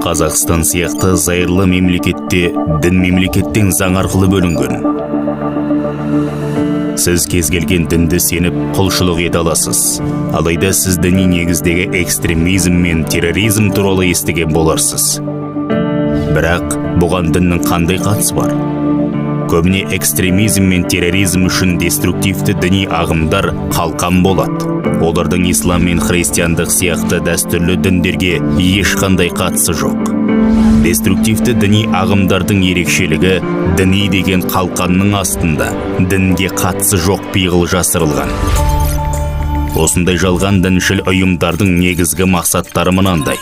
Қазақстан сияқты зайырлы мемлекетте дін мемлекеттен заң арқылы бөлінген. Сіз кез келген дінді сеніп құлшылық ете аласыз. Алайда сіз діни негіздегі экстремизм мен терроризм туралы естіген боларсыз. Бірақ бұған діннің қандай қатысы бар? Көбіне экстремизм мен терроризм үшін деструктивті діни ағымдар қалқан болады. Олардың ислам мен христиандық сияқты дәстүрлі діндерге ешқандай қатысы жоқ. Деструктивті діни ағымдардың ерекшелігі діни деген қалқанның астында дінге қатысы жоқ пиғыл жасырылған. Осындай жалған діншіл ұйымдардың негізгі мақсаттары мынандай: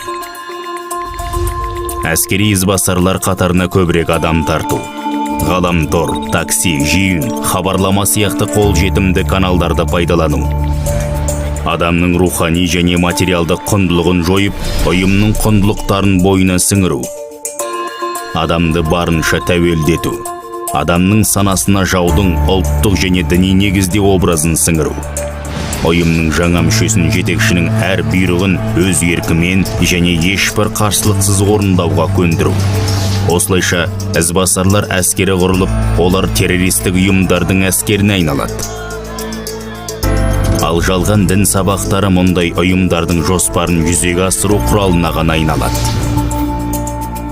әскери ізбасарлар қатарына көбірек адам тарту, ғаламтор, такси, жиын, хабарлама сияқты қолжетімді каналдарды пайдалану, адамның рухани және материалдық құндылығын жойып, ұйымның құндылықтарын бойына сіңіру, адамды барынша тәуелдету, адамның санасына жаудың ұлттық және діни негізде образын сіңіру, ұйымның жаңа мүшесін жетекшінің әр бұйрығын өз еркімен және ешбір қарсылықсыз орындауға көндіру. Осылайша ізбасарлар әскері құрылып, олар террористік ұйымдардың әскеріне айналады. Ал жалған дін сабақтары мұндай ұйымдардың жоспарын жүзеге асыру құралына ғана айналады.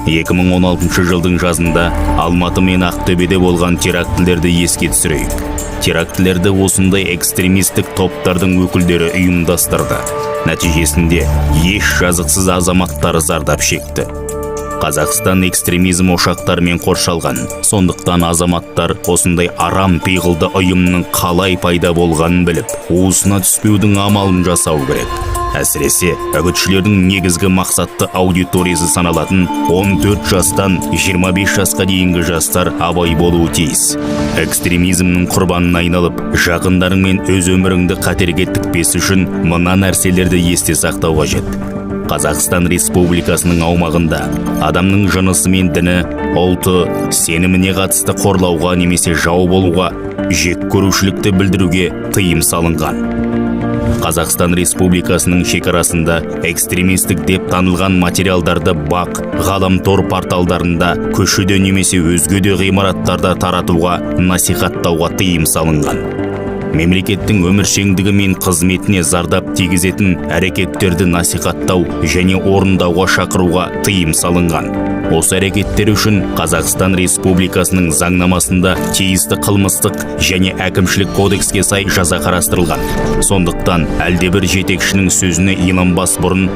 2016 жылдың жазында Алматы мен Ақтөбеде болған терактілерді еске түсірейік. Терактілерді осындай экстремистік топтардың өкілдері ұйымдастырды. Нәтижесінде еш жазықсыз азаматтар зардап шекті. Қазақстан экстремизм ошақтарымен қоршалған. Сондықтан азаматтар осындай арам пиғылды ұйымның қалай пайда болғанын біліп, уысына түспеудің амалын жасау керек. Әсіресе үгітшілердің негізгі мақсатты аудиториясы саналатын 14 жастан 25 жасқа дейінгі жастар абай болуы тиіс. Экстремизмнің құрбанына айналып, жақындарың мен өз өміріңді қатерге тікпес үшін мына нәрселерді есте сақтау қажет. Қазақстан Республикасының аумағында адамның жынысы мен діні, ұлты, сеніміне қатысты қорлауға немесе жау болуға, жек көрушілікті білдіруге тыйым салынған. Қазақстан Республикасының шекарасында экстремистік деп танылған материалдарды бақ, ғаламтор порталдарында, көшеде немесе өзге де ғимараттарда таратуға, насихаттауға тыйым салынған. Мемлекеттің өміршеңдігі мен қызметіне зардап тигізетін әрекеттерді насихаттау және орындауға шақыруға тыйым салынған. Осы әрекеттер үшін Қазақстан Республикасының заңнамасында тиісті қылмыстық және әкімшілік кодекске сай жаза қарастырылған. Сондықтан әлдебір жетекшінің сөзіне иланбас бұрын